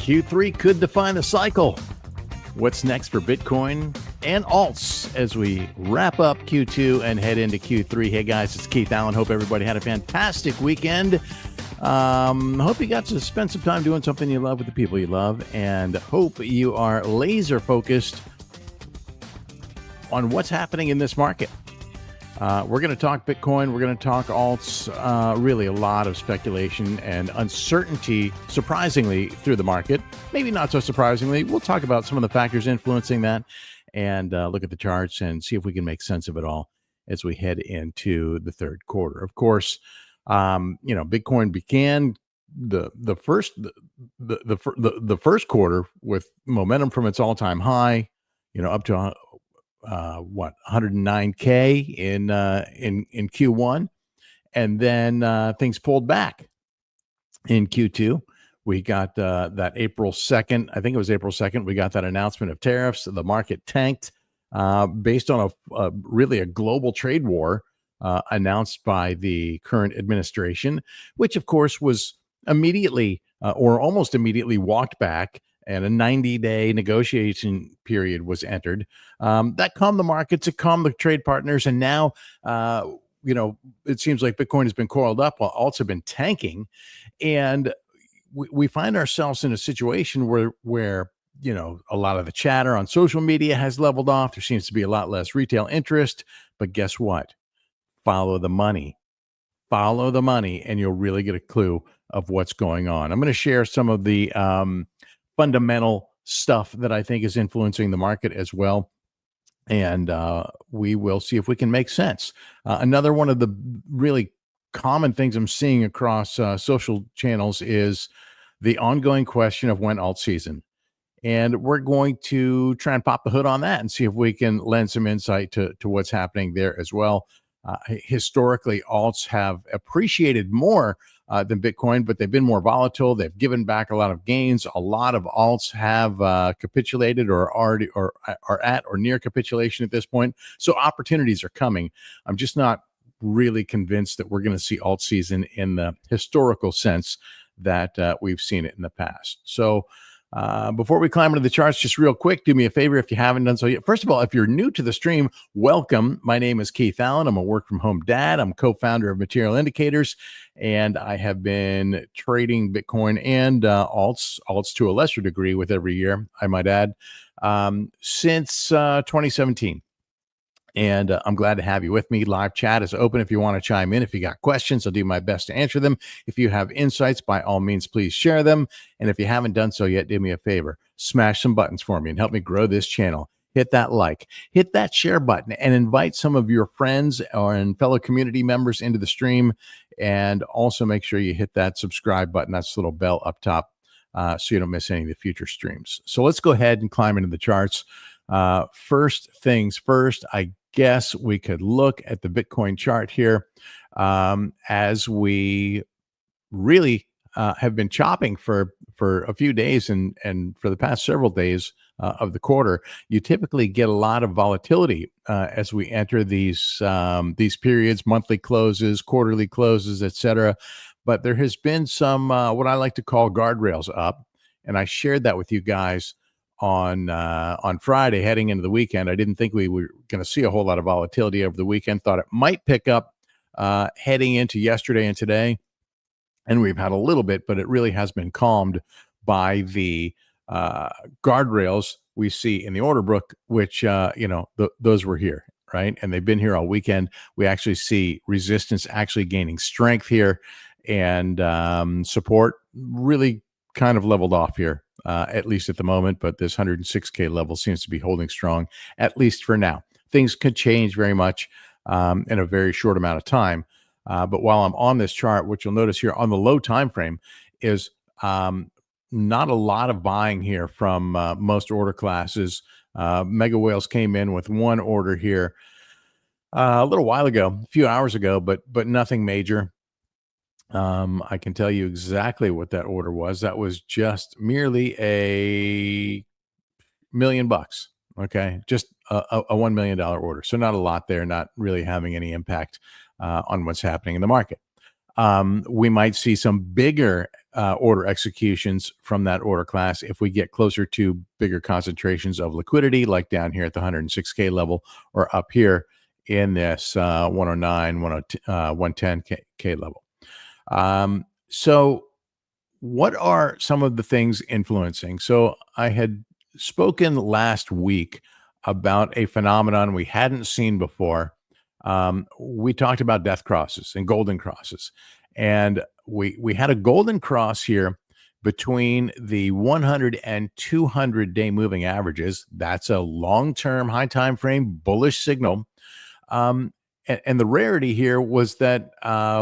Q3 could define a cycle. What's next for Bitcoin and alts as we wrap up Q2 and head into Q3? Hey guys, it's Keith Allen. Hope everybody had a fantastic weekend. Hope you got to spend some time doing something you love with the people you love, and hope you are laser focused on what's happening in this market. We're going to talk Bitcoin. We're going to talk alts. Really a lot of speculation and uncertainty, surprisingly, through the market. Maybe not so surprisingly. We'll talk about some of the factors influencing that and look at the charts and see if we can make sense of it all as we head into the third quarter. Of course, Bitcoin began the first quarter with momentum from its all-time high, up to 109K in Q1, and then things pulled back in Q2. We got that April 2nd, I think it was April 2nd, we got that announcement of tariffs. The market tanked based on a global trade war announced by the current administration, which of course was immediately or almost immediately walked back, and a 90-day negotiation period was entered. That calmed the markets, it calmed the trade partners, and now, it seems like Bitcoin has been coiled up while alts have been tanking, and we find ourselves in a situation where a lot of the chatter on social media has leveled off. There seems to be a lot less retail interest, but guess what? Follow the money. Follow the money, and you'll really get a clue of what's going on. I'm going to share some of the fundamental stuff that I think is influencing the market as well. And we will see if we can make sense. Another one of the really common things I'm seeing across social channels is the ongoing question of when alt season. And we're going to try and pop the hood on that and see if we can lend some insight to what's happening there as well. Historically, alts have appreciated more than Bitcoin, but they've been more volatile. They've given back a lot of gains. A lot of alts have capitulated or already or are at or near capitulation at this point. So opportunities are coming. I'm just not really convinced that we're going to see alt season in the historical sense that we've seen it in the past. So before we climb into the charts, just real quick, do me a favor if you haven't done so yet. First of all, if you're new to the stream, welcome. My name is Keith Allen. I'm a work-from-home dad. I'm co-founder of Material Indicators, and I have been trading Bitcoin and alts to a lesser degree with every year, I might add, since 2017. And I'm glad to have you with me. Live chat is open if you want to chime in. If you got questions, I'll do my best to answer them. If you have insights, by all means, please share them. And if you haven't done so yet, do me a favor. Smash some buttons for me and help me grow this channel. Hit that like, hit that share button, and invite some of your friends and fellow community members into the stream. And also make sure you hit that subscribe button. That's the little bell up top so you don't miss any of the future streams. So let's go ahead and climb into the charts. First things first, I guess we could look at the Bitcoin chart here as we really have been chopping for a few days and for the past several days of the quarter. You typically get a lot of volatility as we enter these periods, monthly closes, quarterly closes, etc. But there has been some what I like to call guardrails up, and I shared that with you guys on Friday heading into the weekend. I didn't think we were going to see a whole lot of volatility over the weekend. Thought it might pick up heading into yesterday and today. And we've had a little bit, but it really has been calmed by the guardrails we see in the order book, which, those were here, right? And they've been here all weekend. We actually see resistance actually gaining strength here, and support really kind of leveled off here. At least at the moment, but this 106K level seems to be holding strong, at least for now. Things could change very much in a very short amount of time. But while I'm on this chart, what you'll notice here on the low time frame is not a lot of buying here from most order classes. Mega whales came in with one order here a little while ago, a few hours ago, but nothing major. I can tell you exactly what that order was. That was just merely $1 million. Okay. Just a $1 million order. So not a lot there, not really having any impact on what's happening in the market. We might see some bigger order executions from that order class if we get closer to bigger concentrations of liquidity, like down here at the 106K level, or up here in this 109, 110K level. So what are some of the things influencing? So I had spoken last week about a phenomenon we hadn't seen before. We talked about death crosses and golden crosses, and we had a golden cross here between the 100 and 200-day moving averages. That's a long-term high time frame bullish signal. And the rarity here was that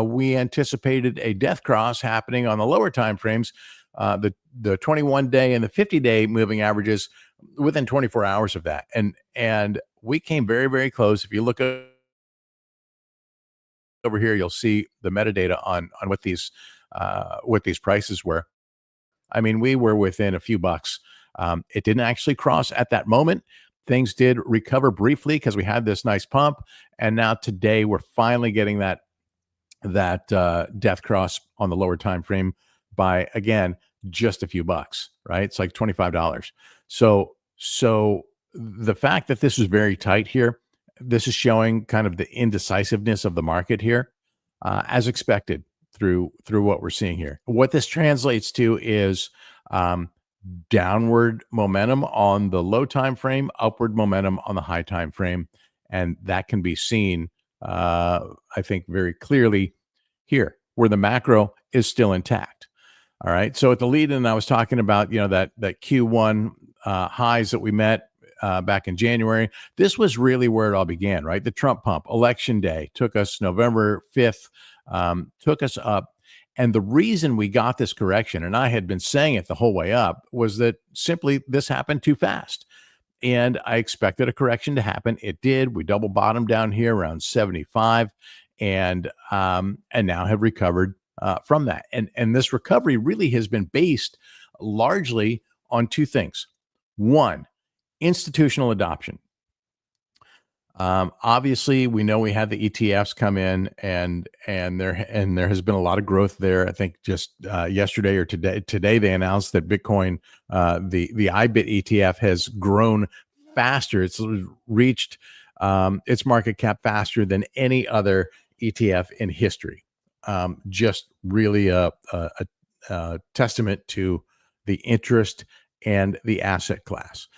we anticipated a death cross happening on the lower time frames, the 21-day and the 50-day moving averages within 24 hours of that. And we came very, very close. If you look over here, you'll see the metadata on what these prices were. I mean, we were within a few bucks. It didn't actually cross at that moment. Things did recover briefly because we had this nice pump, and now today we're finally getting that death cross on the lower time frame by, again, just a few bucks. Right? It's like $25. So the fact that this is very tight here, this is showing kind of the indecisiveness of the market here, as expected through what we're seeing here. What this translates to is downward momentum on the low time frame, upward momentum on the high time frame, and that can be seen, I think, very clearly here, where the macro is still intact. All right. So at the lead-in, I was talking about that Q1 highs that we met back in January. This was really where it all began, right? The Trump pump, election day, took us November 5th, took us up. And the reason we got this correction, and I had been saying it the whole way up, was that simply this happened too fast. And I expected a correction to happen. It did. We double bottomed down here around 75, and now have recovered from that. And this recovery really has been based largely on two things. One, institutional adoption. Obviously, we know we had the ETFs come in, and there has been a lot of growth there. I think just yesterday or today they announced that Bitcoin, the IBIT ETF, has grown faster. It's reached its market cap faster than any other ETF in history. Just really a testament to the interest and the asset class.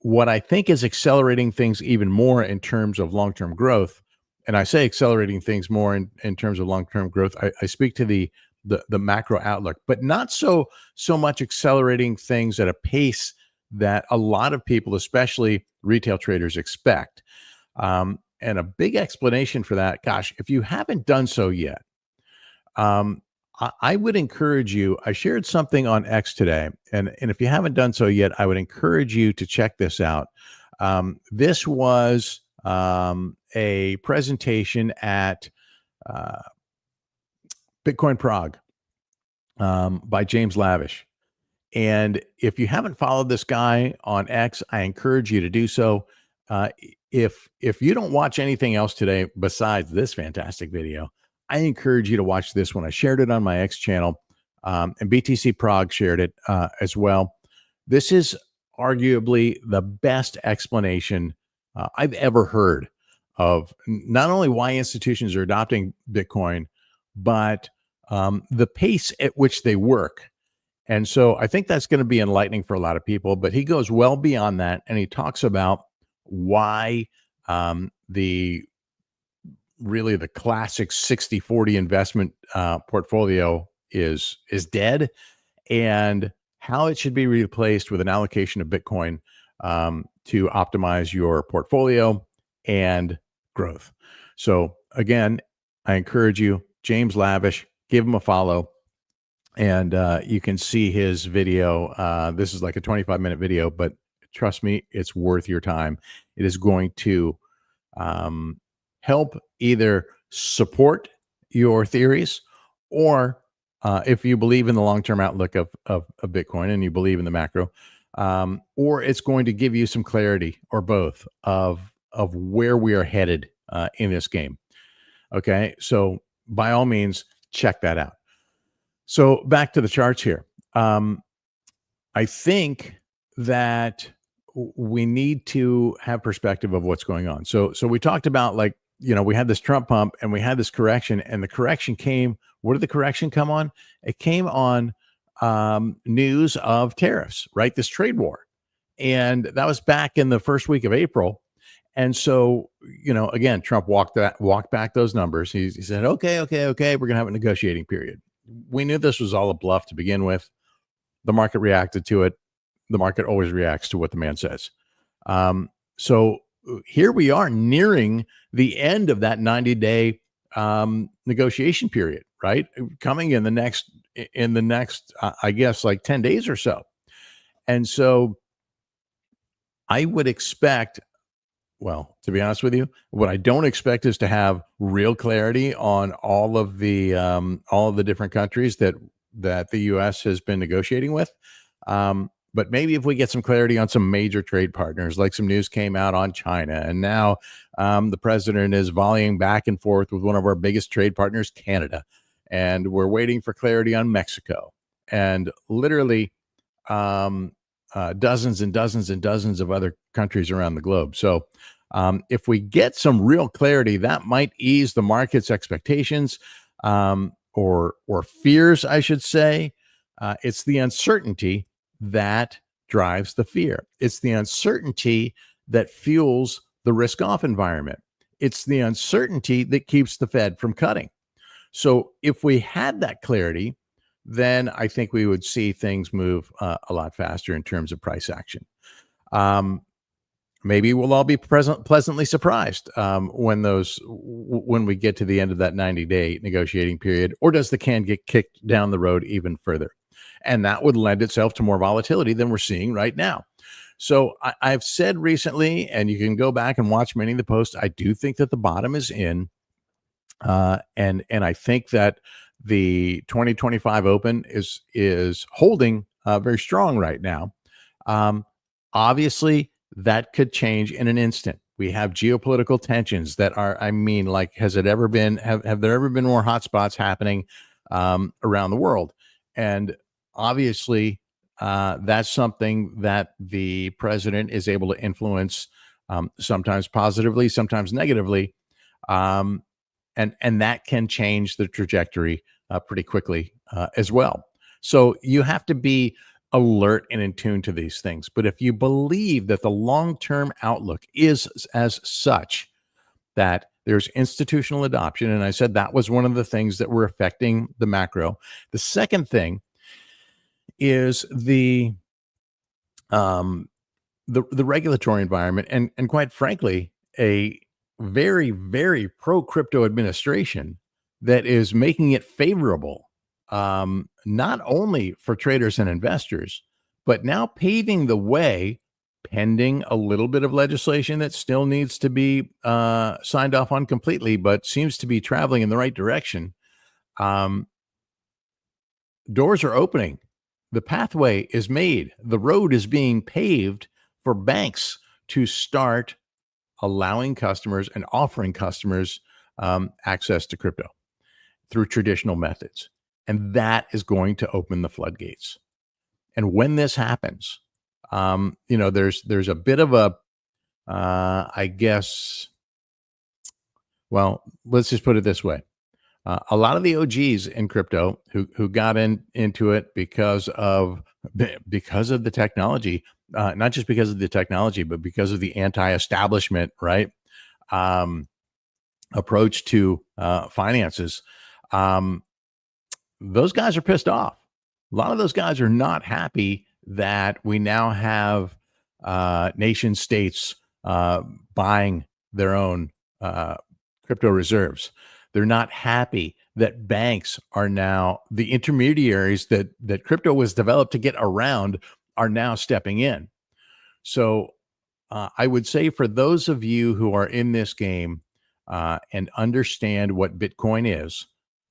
What I think is accelerating things even more in terms of long-term growth, and I say accelerating things more in terms of long-term growth, I speak to the macro outlook, but not so much accelerating things at a pace that a lot of people, especially retail traders, expect. And a big explanation for that, gosh, if you haven't done so yet, I would encourage you. I shared something on X today, and if you haven't done so yet, I would encourage you to check this out. This was a presentation at Bitcoin Prague by James Lavish. And if you haven't followed this guy on X, I encourage you to do so. If you don't watch anything else today besides this fantastic video, I encourage you to watch this one. I shared it on my X channel, and BTC Prague shared it as well. This is arguably the best explanation I've ever heard of not only why institutions are adopting Bitcoin, but the pace at which they work. And so I think that's going to be enlightening for a lot of people, but he goes well beyond that, and he talks about why the classic 60-40 investment portfolio is dead, and how it should be replaced with an allocation of Bitcoin to optimize your portfolio and growth. So again, I encourage you, James Lavish, give him a follow, and you can see his video. This is like a 25-minute video, but trust me, it's worth your time. It is going to help either support your theories, or if you believe in the long-term outlook of Bitcoin and you believe in the macro, or it's going to give you some clarity, or both, of where we are headed in this game. Okay, so by all means, check that out. So back to the charts here. Um, I think that we need to have perspective of what's going on. So we talked about, like, we had this Trump pump and we had this correction, and the correction came. What did the correction come on? It came on news of tariffs, right? This trade war, and that was back in the first week of April. And so, again, Trump walked back those numbers. He said, okay, okay, okay, we're gonna have a negotiating period. We knew this was all a bluff to begin with. The market reacted to it. The market always reacts to what the man says. So here we are nearing the end of that 90-day negotiation period, right? Coming in the next, I guess, like 10 days or so. And so I would expect, well, to be honest with you, what I don't expect is to have real clarity on all of the different countries that the U.S. has been negotiating with. But maybe if we get some clarity on some major trade partners, like some news came out on China, and now the president is volleying back and forth with one of our biggest trade partners, Canada, and we're waiting for clarity on Mexico, and literally dozens and dozens and dozens of other countries around the globe. So if we get some real clarity, that might ease the market's expectations, or fears, I should say. It's the uncertainty that drives the fear. It's the uncertainty that fuels the risk off environment. It's the uncertainty that keeps the Fed from cutting. So if we had that clarity, then I think we would see things move a lot faster in terms of price action. Um, Maybe we'll all be pleasantly surprised when we get to the end of that 90-day negotiating period, or does the can get kicked down the road even further? And that would lend itself to more volatility than we're seeing right now. So I've said recently, and you can go back and watch many of the posts, I do think that the bottom is in, and I think that the 2025 Open is holding very strong right now. Um, Obviously, that could change in an instant. We have geopolitical tensions that are, I mean, like, has it ever been, have there ever been more hotspots happening around the world? And obviously, that's something that the president is able to influence, sometimes positively, sometimes negatively. Um, and that can change the trajectory pretty quickly as well. So you have to be alert and in tune to these things. But if you believe that the long-term outlook is as such that there's institutional adoption, and I said that was one of the things that were affecting the macro. The second thing is um, the regulatory environment, and quite frankly, a very, very pro crypto administration that is making it favorable, not only for traders and investors, but now paving the way, pending a little bit of legislation that still needs to be signed off on completely, but seems to be traveling in the right direction. Um, Doors are opening. The pathway is made. The road is being paved for banks to start allowing customers and offering customers access to crypto through traditional methods. And that is going to open the floodgates. And when this happens, there's a bit of a, I guess, well, let's just put it this way. A lot of the OGs in crypto who got into it because of the technology, not just because of the technology, but because of the anti-establishment, right, approach to finances. Those guys are pissed off. A lot of those guys are not happy that we now have nation states buying their own crypto reserves. They're not happy that banks are now the intermediaries that crypto was developed to get around are now stepping in. So I would say for those of you who are in this game and understand what Bitcoin is,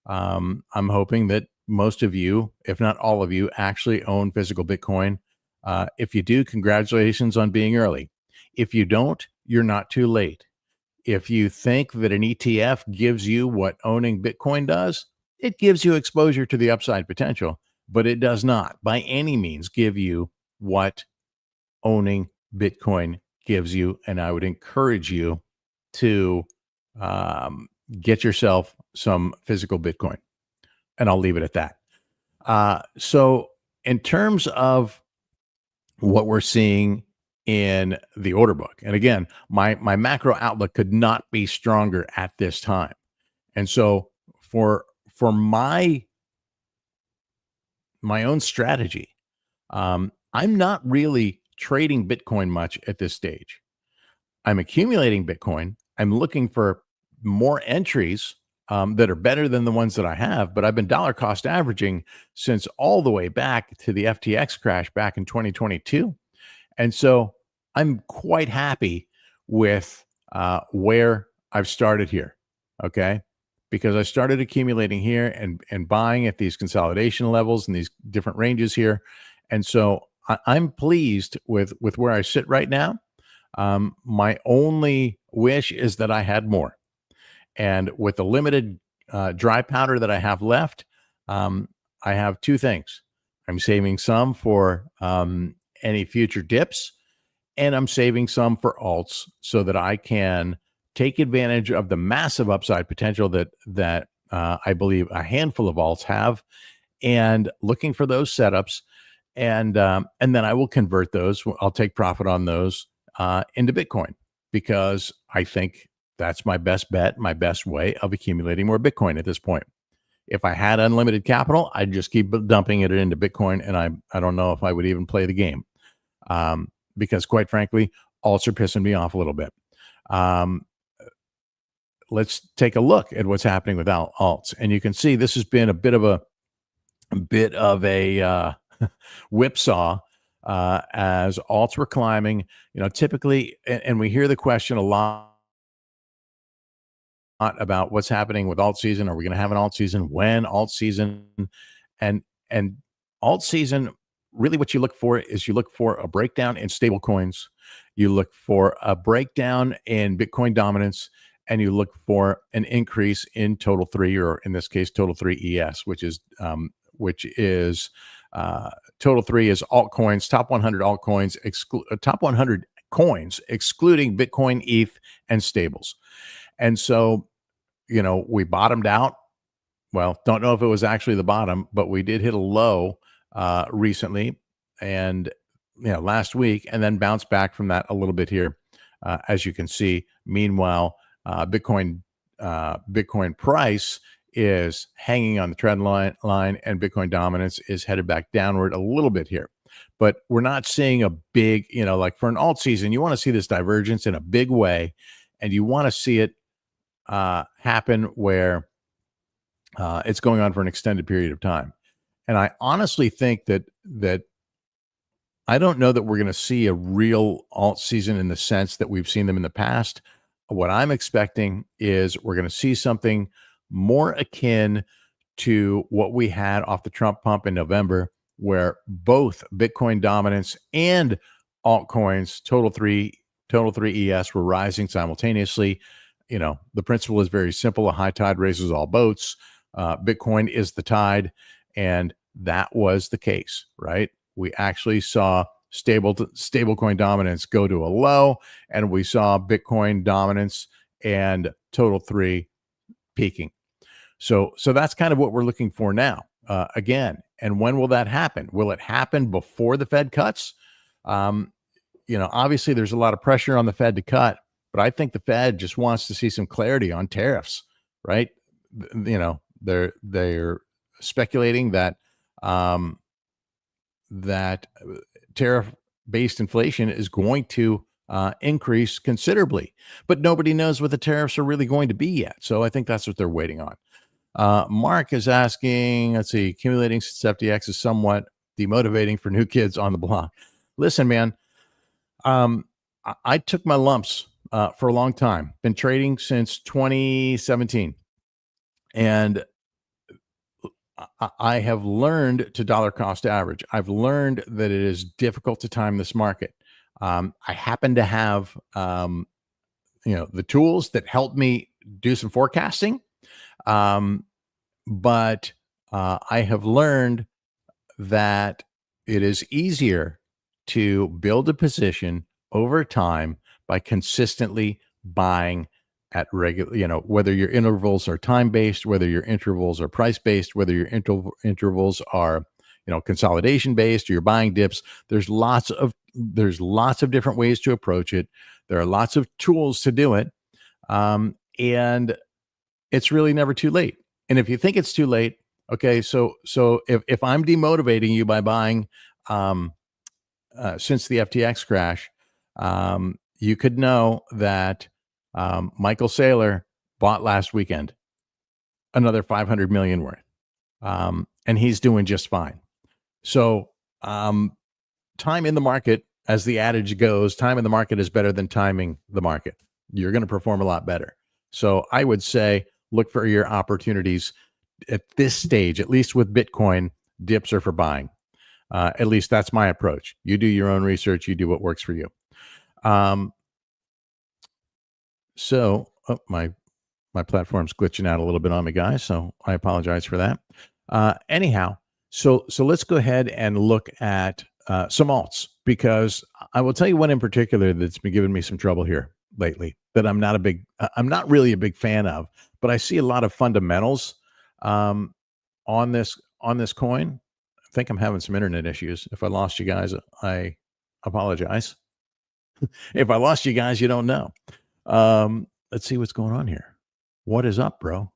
I'm hoping that most of you, if not all of you, actually own physical Bitcoin. If you do, congratulations on being early. If you don't, you're not too late. If you think that an ETF gives you what owning Bitcoin does, It gives you exposure to the upside potential, but it does not by any means give you what owning Bitcoin gives you. And I would encourage you to um, get yourself some physical Bitcoin. And I'll leave it at that. So, in terms of what we're seeing in the order book, and again, my macro outlook could not be stronger at this time. And so, for my own strategy, I'm not really trading Bitcoin much at this stage. I'm accumulating Bitcoin. I'm looking for more entries that are better than the ones that I have, but I've been dollar cost averaging since all the way back to the FTX crash back in 2022. And so I'm quite happy with where I've started here. Okay. Because I started accumulating here and buying at these consolidation levels and these different ranges here. And so I'm pleased with where I sit right now. My only wish is that I had more. And with the limited dry powder that I have left, I have two things. I'm saving some for any future dips, and I'm saving some for alts so that I can take advantage of the massive upside potential that I believe a handful of alts have, and looking for those setups, and then I will convert those. I'll take profit on those into Bitcoin because I think that's my best bet, my best way of accumulating more Bitcoin at this point. If I had unlimited capital, I'd just keep dumping it into Bitcoin, and I don't know if I would even play the game because, quite frankly, alts are pissing me off a little bit. Um, let's take a look at what's happening with alts, and you can see this has been a bit of a whipsaw as alts were climbing. Typically, and we hear the question a lot about what's happening with alt season. Are we going to have an alt season? When alt season? And alt season, really, what you look for is you look for a breakdown in stable coins, you look for a breakdown in Bitcoin dominance, and you look for an increase in total three, or in this case, total three ES, which is total three is altcoins, top 100 altcoins, top 100 coins, excluding Bitcoin, ETH, and stables. And so, we bottomed out. Well, don't know if it was actually the bottom, but we did hit a low recently and, last week, and then bounced back from that a little bit here, as you can see. Meanwhile, Bitcoin price is hanging on the trend line, and Bitcoin dominance is headed back downward a little bit here. But we're not seeing a big, like for an alt season, you want to see this divergence in a big way, and you want to see it happen where it's going on for an extended period of time. And I honestly think that I don't know that we're going to see a real alt season in the sense that we've seen them in the past. What I'm expecting is we're going to see something more akin to what we had off the Trump pump in November, where both Bitcoin dominance and altcoins, total three ES, were rising simultaneously. The principle is very simple: a high tide raises all boats. Bitcoin is the tide, and that was the case, right? We actually saw stablecoin dominance go to a low, and we saw Bitcoin dominance and total three peaking. So that's kind of what we're looking for now. Again, and when will that happen? Will it happen before the Fed cuts? Obviously there's a lot of pressure on the Fed to cut, but I think the Fed just wants to see some clarity on tariffs, right? They're speculating that that tariff-based inflation is going to increase considerably, but nobody knows what the tariffs are really going to be yet. So I think that's what they're waiting on. Mark is asking, let's see, accumulating since FTX is somewhat demotivating for new kids on the block. Listen, man, I took my lumps for a long time. Been trading since 2017. And I have learned to dollar cost average. I've learned that it is difficult to time this market. I happen to have, the tools that help me do some forecasting. but I have learned that it is easier to build a position over time by consistently buying at regular, whether your intervals are time based, whether your intervals are price based, whether your intervals are, consolidation based, or you're buying dips. There's lots of different ways to approach it. There are lots of tools to do it. And it's really never too late. And if you think it's too late, okay, so if I'm demotivating you by buying um, since the FTX crash, you could know that Michael Saylor bought last weekend another 500 million worth, and he's doing just fine. So um, time in the market, as the adage goes, time in the market is better than timing the market. You're going to perform a lot better. So I would say look for your opportunities at this stage, at least with Bitcoin. Dips are for buying. At least that's my approach. You do your own research. You do what works for you. Um, my platform's glitching out a little bit on me, guys. So I apologize for that. Anyhow, so let's go ahead and look at some alts, because I will tell you one in particular that's been giving me some trouble here lately, that I'm not really a big fan of, but I see a lot of fundamentals um, on this coin. I think I'm having some internet issues. If I lost you guys, I apologize. If I lost you guys, you don't know. Let's see what's going on here. What is up, bro?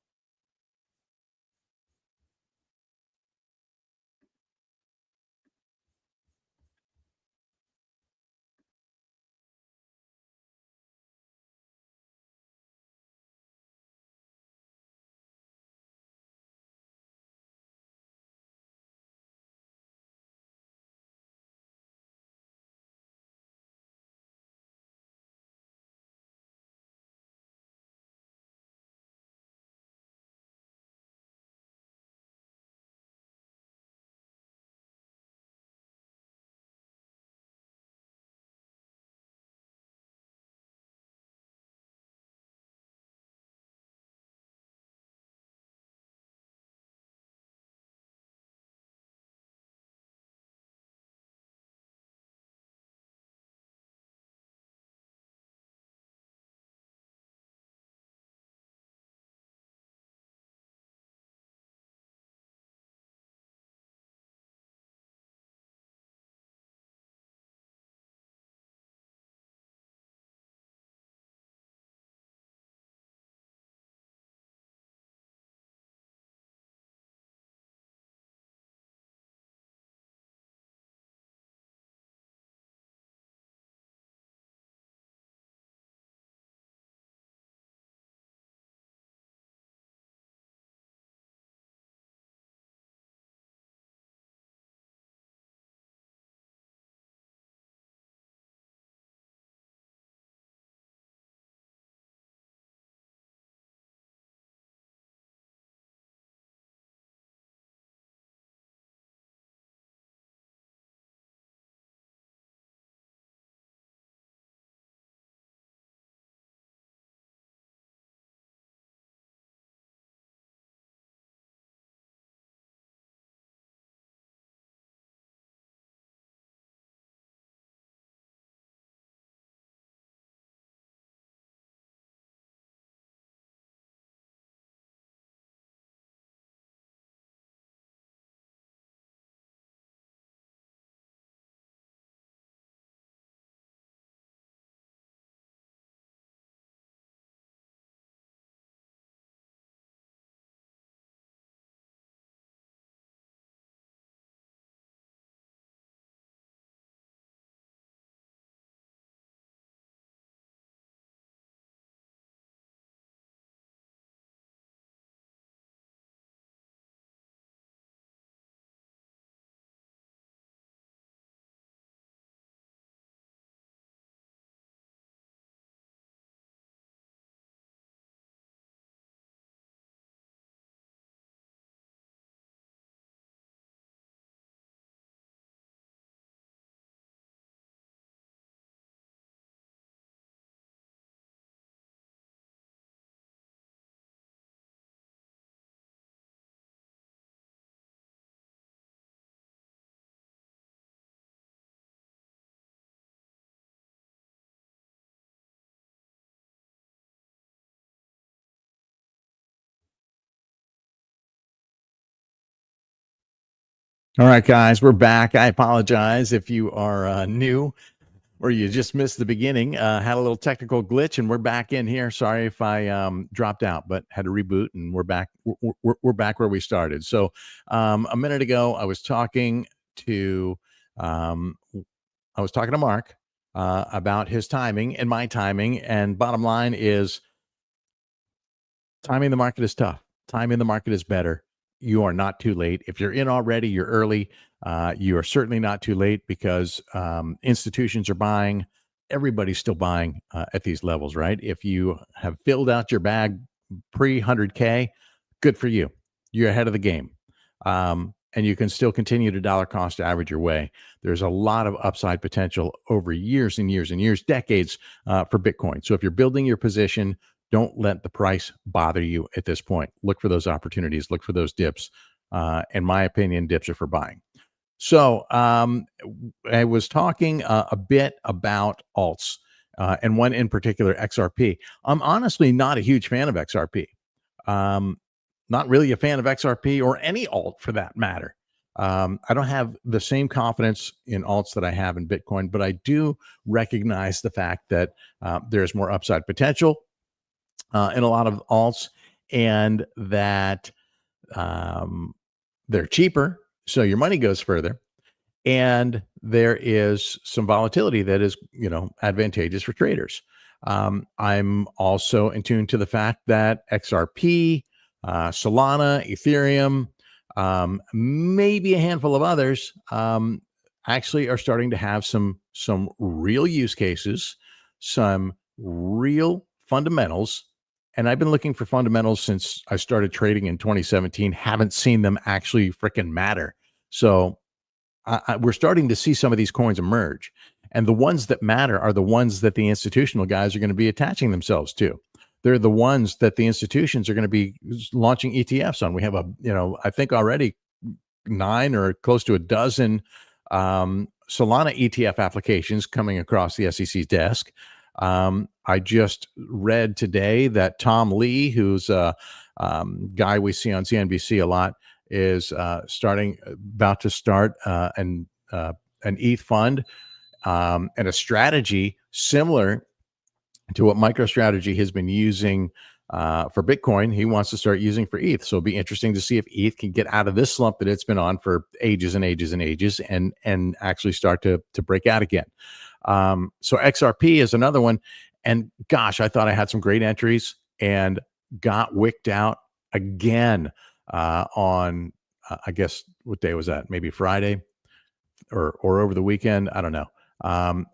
All right, guys, we're back. I apologize if you are new or you just missed the beginning. Had a little technical glitch, and we're back in here. Sorry if I dropped out, but had to reboot, and we're back. We're back where we started. So a minute ago, to um, I was talking to Mark about his timing and my timing, and bottom line is timing the market is tough. Timing the market is better. You are not too late. If you're in already, you're early. You are certainly not too late because institutions are buying. Everybody's still buying at these levels, right? If you have filled out your bag pre 100K, good for you. You're ahead of the game. And you can still continue to dollar cost average your way. There's a lot of upside potential over years and years and years, decades for Bitcoin. So if you're building your position, don't let the price bother you at this point. Look for those opportunities. Look for those dips. In my opinion, dips are for buying. So I was talking a bit about alts, and one in particular, XRP. I'm honestly not a huge fan of XRP. Um, Not really a fan of XRP or any alt for that matter. I don't have the same confidence in alts that I have in Bitcoin, but I do recognize the fact that there's more upside potential in a lot of alts, and that um, they're cheaper, so your money goes further, and there is some volatility that is, advantageous for traders. I'm also in tune to the fact that XRP, Solana, Ethereum, maybe a handful of others, actually are starting to have some real use cases, some real fundamentals. And I've been looking for fundamentals since I started trading in 2017. Haven't seen them actually freaking matter. So we're starting to see some of these coins emerge. And the ones that matter are the ones that the institutional guys are going to be attaching themselves to. They're the ones that the institutions are going to be launching ETFs on. We have I think already 9 or close to a dozen Solana ETF applications coming across the SEC's desk. I just read today that Tom Lee, who's a guy we see on CNBC a lot, is about to start an ETH fund and a strategy similar to what MicroStrategy has been using for Bitcoin. He wants to start using for ETH. So it'll be interesting to see if ETH can get out of this slump that it's been on for ages and ages and ages, and actually start to break out again. So XRP is another one. And gosh, I thought I had some great entries and got wicked out again on, I guess, what day was that? Maybe Friday or over the weekend. I don't know.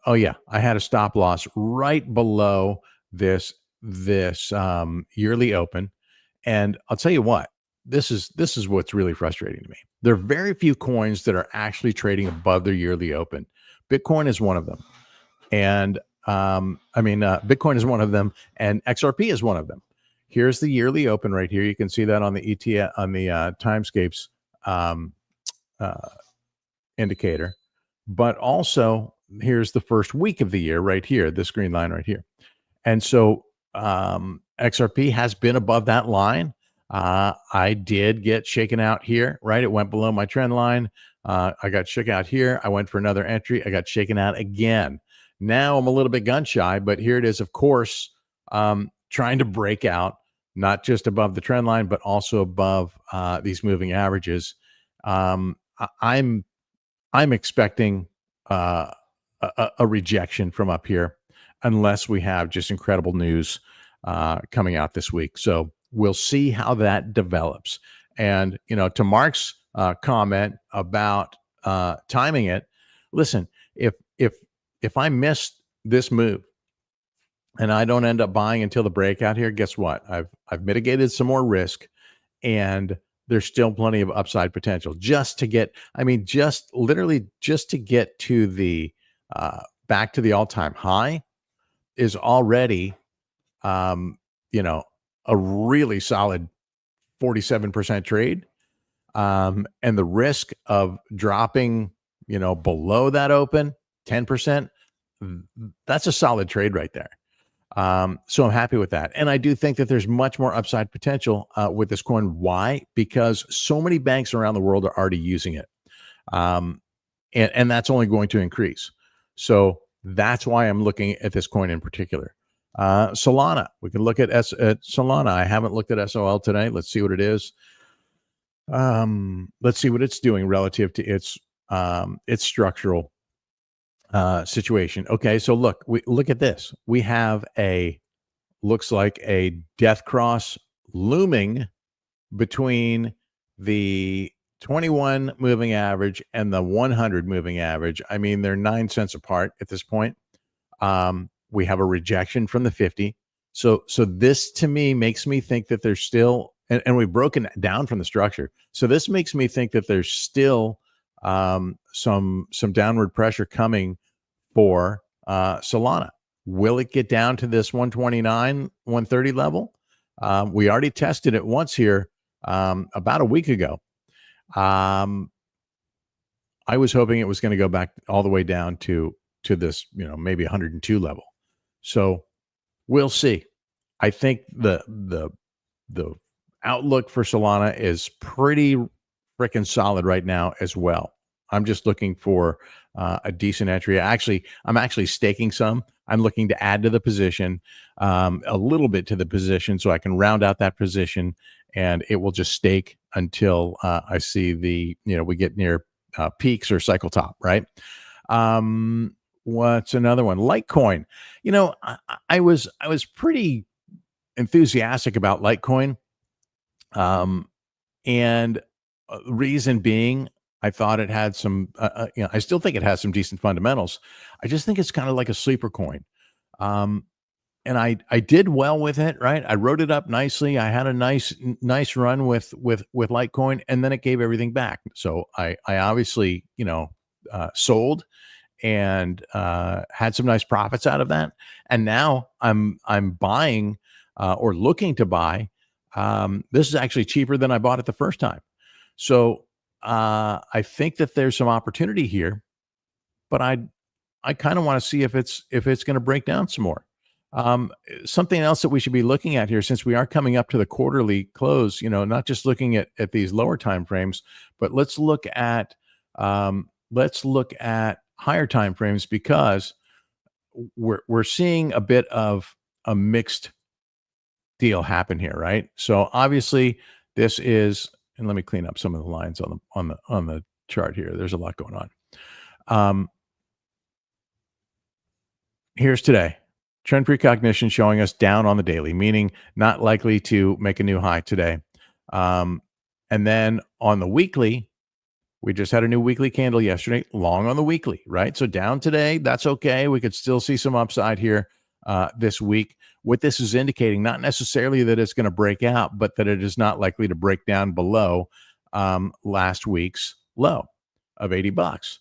Oh yeah, I had a stop loss right below this yearly open, and I'll tell you what, this is what's really frustrating to me. There are very few coins that are actually trading above their yearly open. Bitcoin is one of them, and Bitcoin is one of them, and XRP is one of them. Here's the yearly open right here. You can see that on the ETF on the timescapes indicator, but also here's the first week of the year right here, this green line right here. And so XRP has been above that line. I did get shaken out here, right? It went below my trend line. I got shook out here. I went for another entry. I got shaken out again. Now I'm a little bit gun shy, but here it is, of course, trying to break out, not just above the trend line, but also above these moving averages. I'm expecting a rejection from up here unless we have just incredible news coming out this week. So we'll see how that develops. And, to Mark's comment about timing it, listen, if I miss this move and I don't end up buying until the breakout here, guess what? I've mitigated some more risk, and there's still plenty of upside potential just to get to the back to the all-time high is already a really solid 47% trade, and the risk of dropping below that open 10%, that's a solid trade right there. So I'm happy with that. And I do think that there's much more upside potential with this coin. Why? Because so many banks around the world are already using it. Um, and that's only going to increase. So that's why I'm looking at this coin in particular. Solana, we can look at Solana. I haven't looked at SOL today. Let's see what it is. Let's see what it's doing relative to its structural situation. Okay, so look at this. We have a looks like a death cross looming between the 21 moving average and the 100 moving average. I mean, they're 9 cents apart at this point. We have a rejection from the 50. So this to me makes me think that there's still, and we've broken down from the structure. So this makes me think that there's still some downward pressure coming for Solana. Will it get down to this 129, 130 level? We already tested it once here about a week ago. I was hoping it was going to go back all the way down to this, maybe 102 level. So we'll see. I think the outlook for Solana is pretty freaking solid right now as well. I'm just looking for a decent entry. I'm actually staking some. I'm looking to add to the position, a little bit to the position, so I can round out that position, and it will just stake until I see we get near peaks or cycle top, right? What's another one? Litecoin. I was pretty enthusiastic about Litecoin, and reason being, I thought it had some. I still think it has some decent fundamentals. I just think it's kind of like a sleeper coin. Um, and I did well with it, right? I wrote it up nicely. I had a nice run with Litecoin, and then it gave everything back. So I obviously sold and had some nice profits out of that. And now I'm buying or looking to buy. This is actually cheaper than I bought it the first time. So I think that there's some opportunity here, but I kind of want to see if it's going to break down some more. Something else that we should be looking at here, since we are coming up to the quarterly close, not just looking at these lower time frames, but let's look at higher time frames, because we're seeing a bit of a mixed deal happen here, right? So obviously this is, and let me clean up some of the lines on the chart here. There's a lot going on. Here's today. Trend precognition showing us down on the daily, meaning not likely to make a new high today. And then on the weekly, we just had a new weekly candle yesterday, long on the weekly, right? So down today, that's okay. We could still see some upside here this week. What this is indicating, not necessarily that it's going to break out, but that it is not likely to break down below last week's low of $80.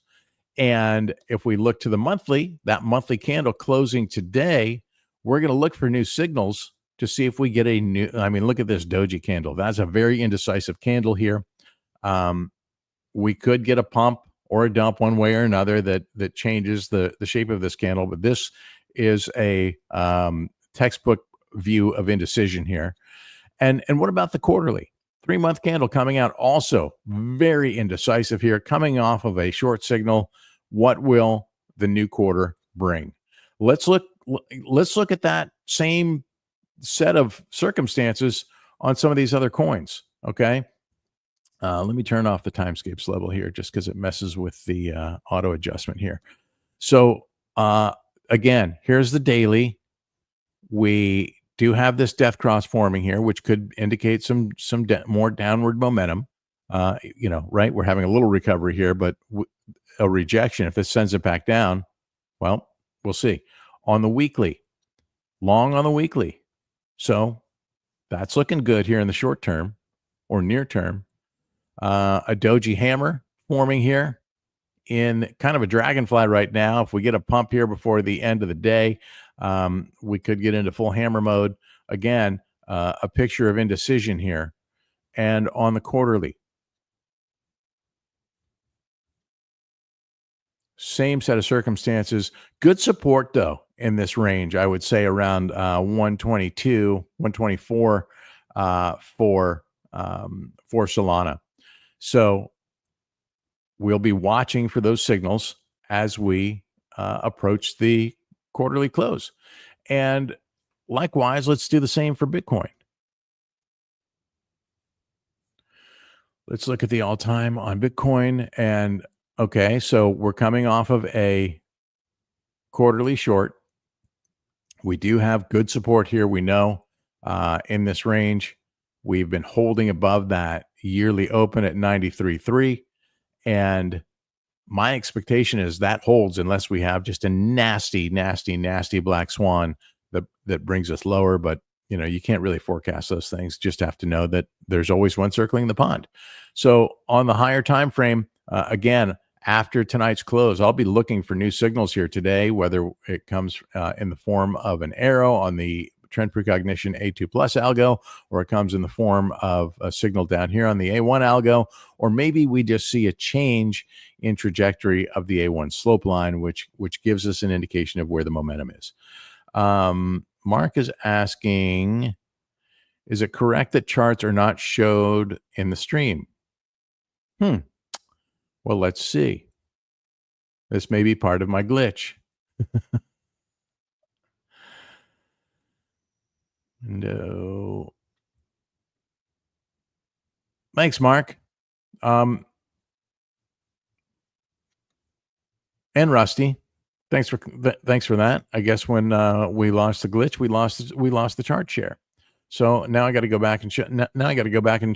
And if we look to the monthly, that monthly candle closing today, we're going to look for new signals to see if we get a new. I mean, look at this doji candle. That's a very indecisive candle here. We could get a pump or a dump one way or another that changes the shape of this candle. But this is a textbook view of indecision here. And what about the quarterly? 3-month candle coming out, also very indecisive here, coming off of a short signal. What will the new quarter bring? Let's look at that same set of circumstances on some of these other coins. Okay. Let me turn off the timescapes level here just because it messes with the auto adjustment here. So again, here's the daily. We do have this death cross forming here, which could indicate some more downward momentum. Right? We're having a little recovery here, but a rejection. If this sends it back down, well, we'll see. On the weekly, long on the weekly. So that's looking good here in the short term or near term. A doji hammer forming here in kind of a dragonfly right now. If we get a pump here before the end of the day, we could get into full hammer mode. Again, a picture of indecision here. And on the quarterly, same set of circumstances. Good support, though, in this range. I would say around 122, 124 for Solana. So we'll be watching for those signals as we approach the quarterly close. And likewise, let's do the same for Bitcoin. Let's look at the all time on Bitcoin. And okay, so we're coming off of a quarterly short. We do have good support here. We know in this range, we've been holding above that yearly open at 93.3. And my expectation is that holds unless we have just a nasty, nasty, nasty black swan that brings us lower. But you can't really forecast those things. Just have to know that there's always one circling the pond. So on the higher time frame, again, after tonight's close, I'll be looking for new signals here today, whether it comes in the form of an arrow on the trend precognition A2 plus algo, or it comes in the form of a signal down here on the A1 algo, or maybe we just see a change in trajectory of the A1 slope line, which gives us an indication of where the momentum is. Mark is asking, is it correct that charts are not showed in the stream? Well, let's see. This may be part of my glitch. No. Thanks, Mark. And Rusty. Thanks for that. I guess when we lost the glitch, we lost the chart share. So now I got to go back and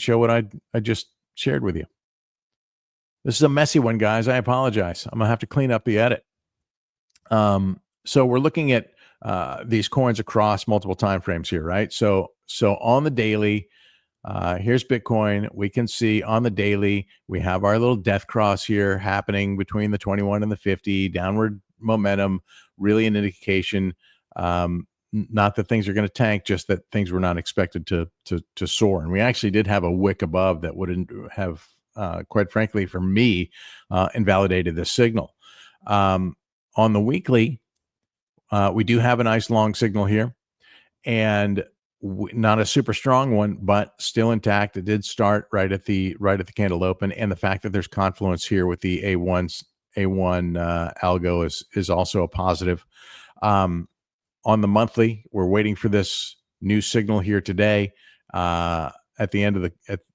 show what I just shared with you. This is a messy one, guys. I apologize. I'm gonna have to clean up the edit. So we're looking at these coins across multiple time frames here, right? So on the daily, here's Bitcoin. We can see on the daily, we have our little death cross here happening between the 21 and the 50, downward momentum, really an indication. Not that things are going to tank, just that things were not expected to soar. And we actually did have a wick above that wouldn't have, quite frankly, for me, invalidated this signal. On the weekly, we do have a nice long signal here, and not a super strong one, but still intact. It did start right at the candle open, and the fact that there's confluence here with the A1 algo is also a positive. On the monthly, we're waiting for this new signal here today at the end of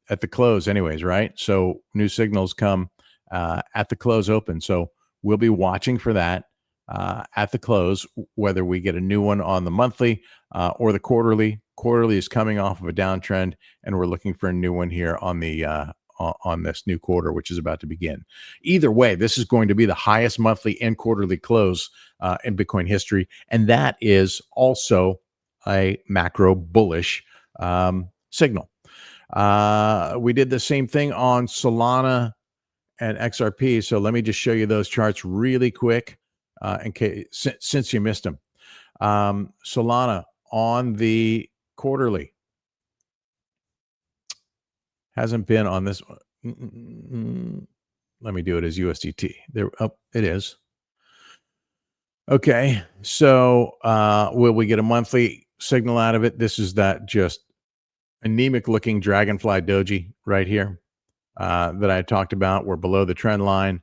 at the close, anyways, right? So new signals come at the close open, so we'll be watching for that at the close, whether we get a new one on the monthly or the quarterly. Quarterly is coming off of a downtrend, and we're looking for a new one here on the on this new quarter, which is about to begin. Either way, this is going to be the highest monthly and quarterly close in Bitcoin history, and that is also a macro bullish signal. We did the same thing on Solana and XRP, so let me just show you those charts really quick in case since you missed them. Solana on the quarterly hasn't been on this one. Let me do it as USDT. There, it is. Okay, so will we get a monthly signal out of it? This is that just anemic looking dragonfly doji right here that I talked about. We're below the trend line,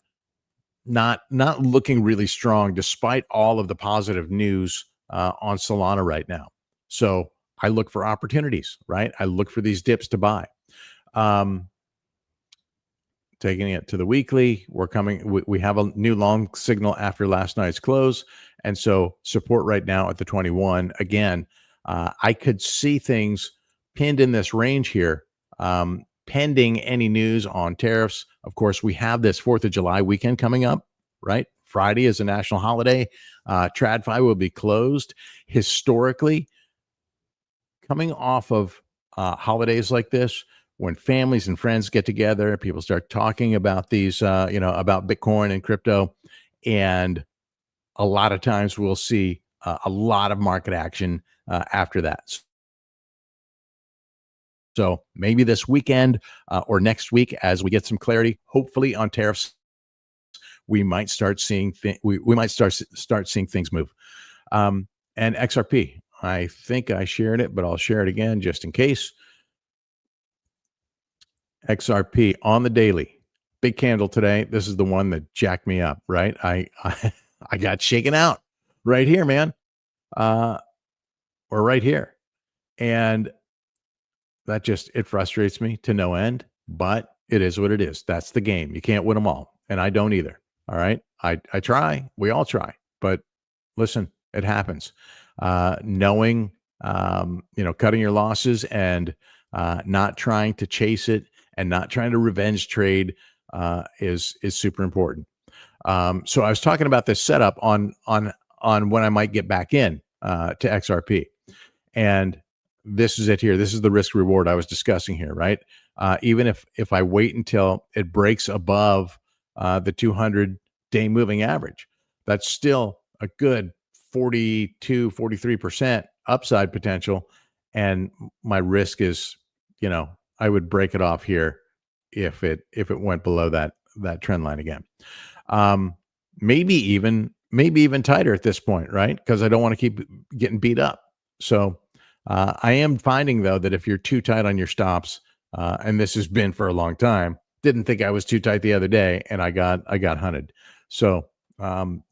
not looking really strong despite all of the positive news on Solana right now. So I look for opportunities, right? I look for these dips to buy. Taking it to the weekly, we have a new long signal after last night's close, and so support right now at the 21. Again, I could see things pinned in this range here, pending any news on tariffs. Of course, we have this 4th of July weekend coming up, right? Friday is a national holiday. TradFi will be closed. Historically, coming off of holidays like this, when families and friends get together, people start talking about these, about Bitcoin and crypto, and a lot of times we'll see a lot of market action after that. So maybe this weekend or next week, as we get some clarity, hopefully on tariffs, we might start seeing we might start seeing things move. And XRP, I think I shared it, but I'll share it again just in case. XRP on the daily, big candle today. This is the one that jacked me up, right? I got shaken out right here, man. Uh, or right here. And that just it frustrates me to no end, but it is what it is. That's the game. You can't win them all, and I don't either. All right, I try. We all try, but listen, it happens. Knowing, cutting your losses and not trying to chase it and not trying to revenge trade is super important. So I was talking about this setup on when I might get back in to XRP. And this is it here. This is the risk reward I was discussing here, right? Even if I wait until it breaks above the 200-day moving average, that's still a good 43% upside potential. And my risk is, I would break it off here if it went below that trend line again. Um, maybe even tighter at this point, right? Because I don't want to keep getting beat up. So I am finding though that if you're too tight on your stops, and this has been for a long time, didn't think I was too tight the other day, and I got hunted. So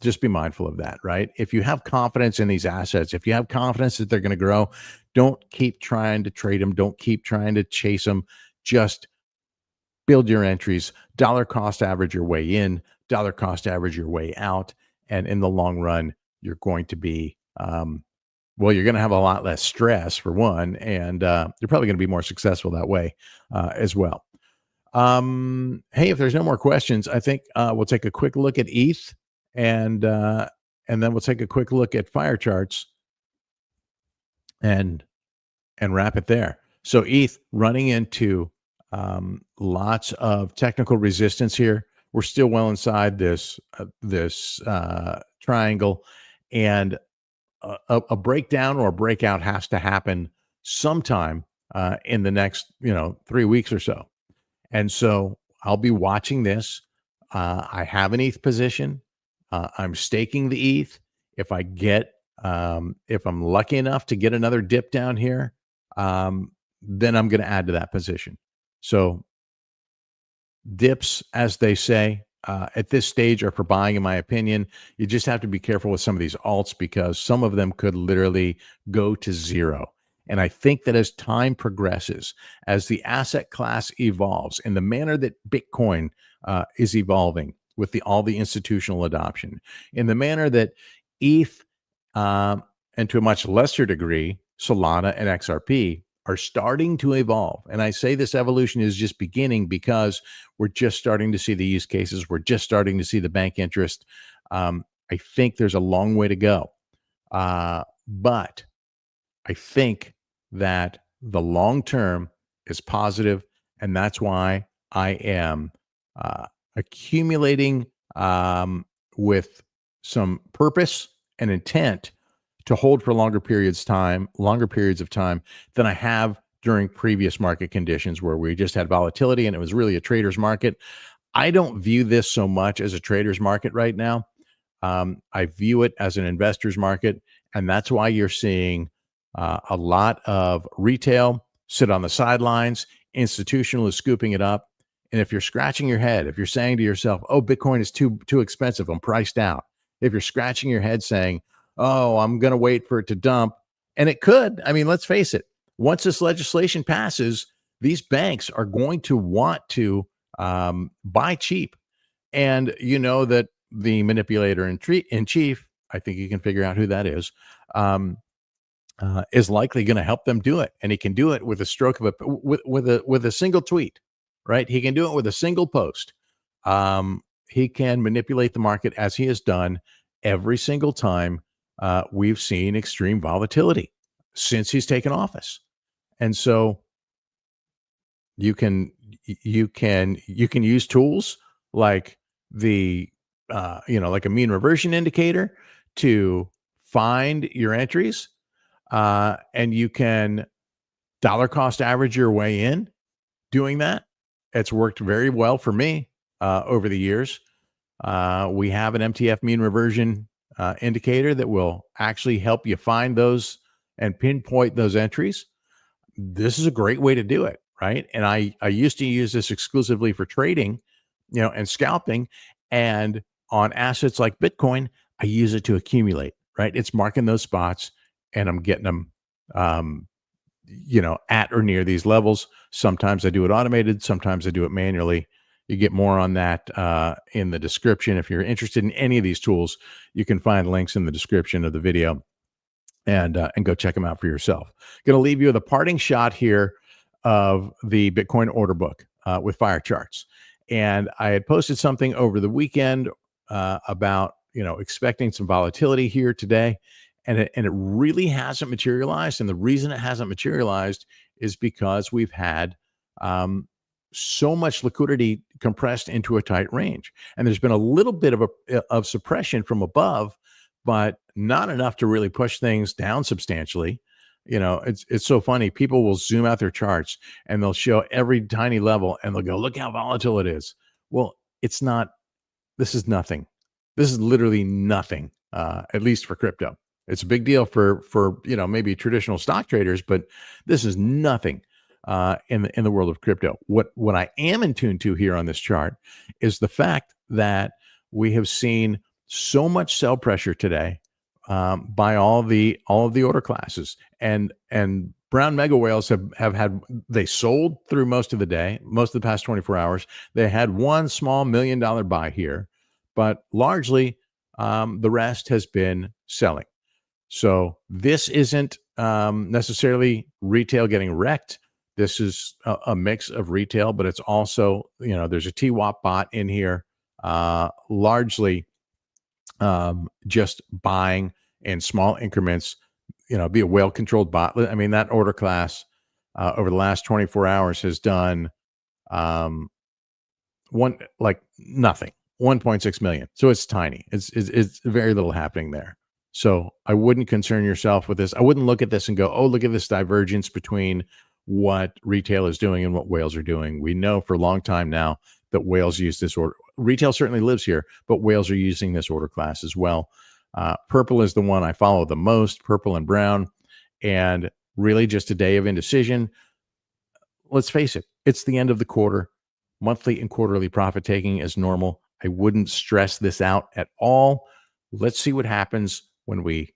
just be mindful of that, right? If you have confidence in these assets, if you have confidence that they're going to grow, don't keep trying to trade them. Don't keep trying to chase them. Just build your entries, dollar cost average your way in, dollar cost average your way out. And in the long run, you're going to be, you're going to have a lot less stress for one, and you're probably going to be more successful that way as well. Hey, if there's no more questions, I think we'll take a quick look at ETH and then we'll take a quick look at fire charts and wrap it there. So ETH running into lots of technical resistance here. We're still well inside this triangle, and a breakdown or a breakout has to happen sometime in the next 3 weeks or so. And so I'll be watching this. I have an ETH position. I'm staking the ETH. If I get if I'm lucky enough to get another dip down here, then I'm going to add to that position. So dips, as they say, at this stage are for buying, in my opinion. You just have to be careful with some of these alts because some of them could literally go to zero. And I think that as time progresses, as the asset class evolves in the manner that Bitcoin is evolving with all the institutional adoption, in the manner that ETH, and to a much lesser degree, Solana and XRP are starting to evolve. And I say this evolution is just beginning because we're just starting to see the use cases. We're just starting to see the bank interest. I think there's a long way to go. But I think that the long term is positive, and that's why I am accumulating with some purpose and intent to hold for longer periods of time than I have during previous market conditions where we just had volatility and it was really a trader's market. I don't view this so much as a trader's market right now. I view it as an investor's market, and that's why you're seeing a lot of retail sit on the sidelines. Institutional is scooping it up. And if you're scratching your head, if you're saying to yourself, "Oh, Bitcoin is too expensive, I'm priced out," if you're scratching your head saying, "Oh, I'm going to wait for it to dump," and it could. I mean, let's face it. Once this legislation passes, these banks are going to want to buy cheap, and you know that the manipulator in chief, I think you can figure out who that is likely going to help them do it, and he can do it with a stroke of with a single tweet, right? He can do it with a single post. He can manipulate the market as he has done every single time we've seen extreme volatility since he's taken office, and so you can use tools like like a mean reversion indicator to find your entries, and you can dollar cost average your way in doing that. It's worked very well for me over the years. We have an MTF mean reversion indicator that will actually help you find those and pinpoint those entries. This is a great way to do it, right? And I used to use this exclusively for trading, and scalping. And on assets like Bitcoin, I use it to accumulate, right? It's marking those spots and I'm getting them, um, at or near these levels. Sometimes I do it automated, sometimes I do it manually. You get more on that in the description. If you're interested in any of these tools, you can find links in the description of the video and go check them out for yourself. Going to leave you with a parting shot here of the Bitcoin order book with fire charts. And I had posted something over the weekend about expecting some volatility here today, and it really hasn't materialized. And the reason it hasn't materialized is because we've had so much liquidity compressed into a tight range, and there's been a little bit of suppression from above, but not enough to really push things down substantially. It's so funny. People will zoom out their charts and they'll show every tiny level and they'll go, "Look how volatile it is." Well, it's not. This is nothing. This is literally nothing. At least for crypto, it's a big deal for maybe traditional stock traders, but this is nothing in the world of crypto. What I am in tune to here on this chart is the fact that we have seen so much sell pressure today by all of the order classes, and brown mega whales have had, they sold through most of the day, most of the past 24 hours. They had one small $1 million buy here, but largely the rest has been selling. So this isn't necessarily retail getting wrecked. This is a mix of retail, but it's also, there's a TWAP bot in here, largely just buying in small increments, be a well-controlled bot. I mean, that order class over the last 24 hours has done nothing, 1.6 million. So it's tiny. It's very little happening there. So I wouldn't concern yourself with this. I wouldn't look at this and go, "Oh, look at this divergence between what retail is doing and what whales are doing." We know for a long time now that whales use this order. Retail certainly lives here, but whales are using this order class as well. Purple is the one I follow the most, purple and brown, and really just a day of indecision. Let's face it, it's the end of the quarter. Monthly and quarterly profit taking is normal. I wouldn't stress this out at all. Let's see what happens when we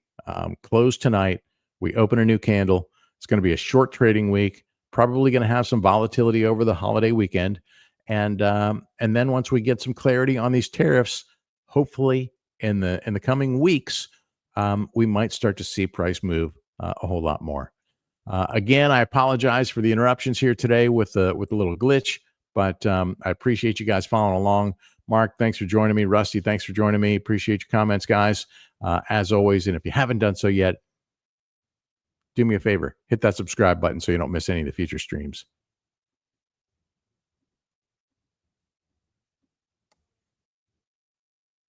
close tonight. We open a new candle. It's going to be a short trading week, probably going to have some volatility over the holiday weekend. And then once we get some clarity on these tariffs, hopefully in the coming weeks, we might start to see price move a whole lot more. Again, I apologize for the interruptions here today with the little glitch, but I appreciate you guys following along. Mark, thanks for joining me. Rusty, thanks for joining me. Appreciate your comments, guys, as always. And if you haven't done so yet, do me a favor, hit that subscribe button so you don't miss any of the future streams.